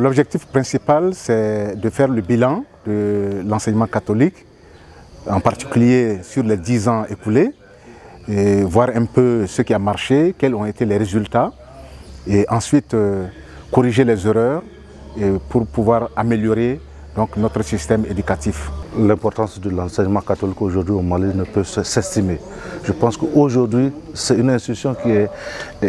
L'objectif principal, c'est de faire le bilan de l'enseignement catholique, en particulier sur les 10 ans écoulés, et voir un peu ce qui a marché, quels ont été les résultats, et ensuite corriger les erreurs pour pouvoir améliorer donc, notre système éducatif. L'importance de l'enseignement catholique aujourd'hui au Mali ne peut s'estimer. Je pense qu'aujourd'hui, c'est une institution qui est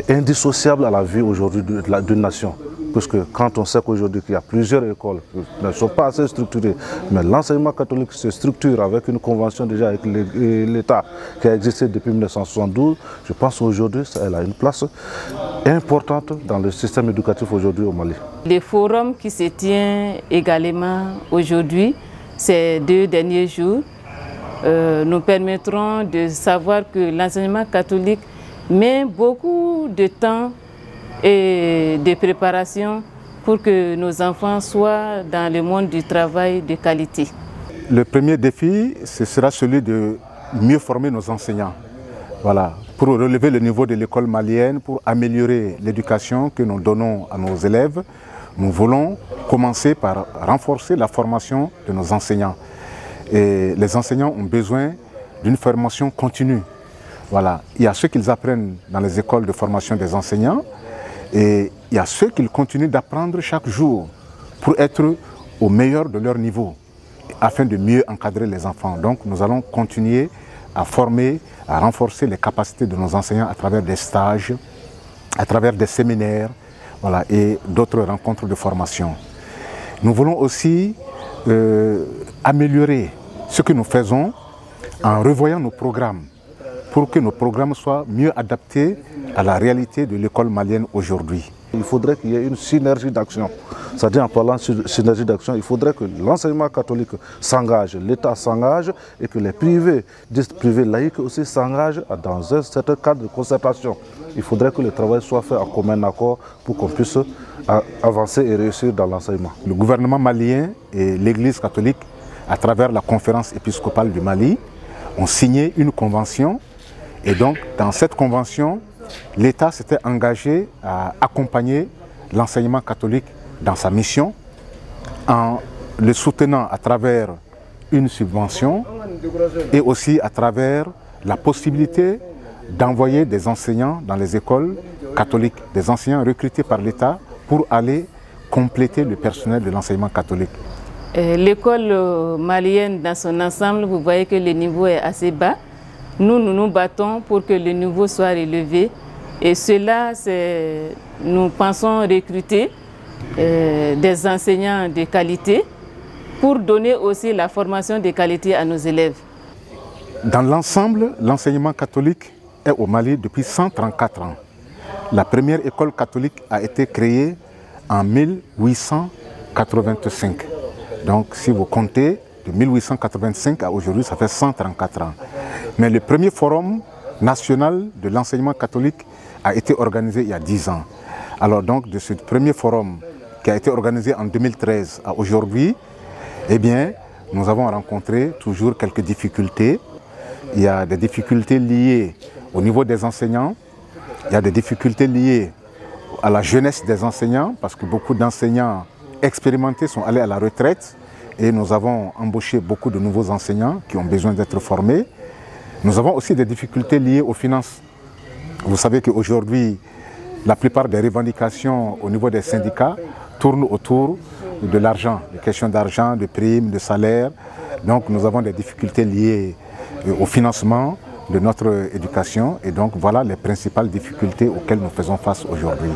indissociable à la vie aujourd'hui d'une nation. Puisque quand on sait qu'aujourd'hui il y a plusieurs écoles qui ne sont pas assez structurées, mais l'enseignement catholique se structure avec une convention déjà avec l'État qui a existé depuis 1972, je pense qu'aujourd'hui elle a une place importante dans le système éducatif aujourd'hui au Mali. Les forums qui se tiennent également aujourd'hui, ces 2 derniers jours, nous permettront de savoir que l'enseignement catholique met beaucoup de temps et de préparation pour que nos enfants soient dans le monde du travail de qualité. Le premier défi, ce sera celui de mieux former nos enseignants. Voilà, pour relever le niveau de l'école malienne, pour améliorer l'éducation que nous donnons à nos élèves, nous voulons commencer par renforcer la formation de nos enseignants. Et les enseignants ont besoin d'une formation continue. Voilà, il y a ce qu'ils apprennent dans les écoles de formation des enseignants, et il y a ceux qu'ils continuent d'apprendre chaque jour pour être au meilleur de leur niveau, afin de mieux encadrer les enfants. Donc nous allons continuer à former, à renforcer les capacités de nos enseignants à travers des stages, à travers des séminaires, voilà, et d'autres rencontres de formation. Nous voulons aussi améliorer ce que nous faisons en revoyant nos programmes, pour que nos programmes soient mieux adaptés à la réalité de l'école malienne aujourd'hui. Il faudrait qu'il y ait une synergie d'action. C'est-à-dire, en parlant de synergie d'action, il faudrait que l'enseignement catholique s'engage, l'État s'engage et que les privés laïcs aussi s'engagent dans un certain cadre de concertation. Il faudrait que le travail soit fait en commun accord pour qu'on puisse avancer et réussir dans l'enseignement. Le gouvernement malien et l'Église catholique, à travers la conférence épiscopale du Mali, ont signé une convention. Et donc, dans cette convention, l'État s'était engagé à accompagner l'enseignement catholique dans sa mission en le soutenant à travers une subvention et aussi à travers la possibilité d'envoyer des enseignants dans les écoles catholiques, des enseignants recrutés par l'État pour aller compléter le personnel de l'enseignement catholique. L'école malienne dans son ensemble, vous voyez que le niveau est assez bas. Nous nous battons pour que le niveau soit relevé. Et cela, nous pensons recruter des enseignants de qualité pour donner aussi la formation de qualité à nos élèves. Dans l'ensemble, l'enseignement catholique est au Mali depuis 134 ans. La première école catholique a été créée en 1885. Donc si vous comptez, de 1885 à aujourd'hui, ça fait 134 ans. Mais le premier forum national de l'enseignement catholique a été organisé il y a 10 ans. Alors donc de ce premier forum qui a été organisé en 2013 à aujourd'hui, eh bien, nous avons rencontré toujours quelques difficultés. Il y a des difficultés liées au niveau des enseignants, il y a des difficultés liées à la jeunesse des enseignants, parce que beaucoup d'enseignants expérimentés sont allés à la retraite et nous avons embauché beaucoup de nouveaux enseignants qui ont besoin d'être formés. Nous avons aussi des difficultés liées aux finances. Vous savez qu'aujourd'hui, la plupart des revendications au niveau des syndicats tournent autour de l'argent, des questions d'argent, de primes, de salaires. Donc nous avons des difficultés liées au financement de notre éducation et donc voilà les principales difficultés auxquelles nous faisons face aujourd'hui.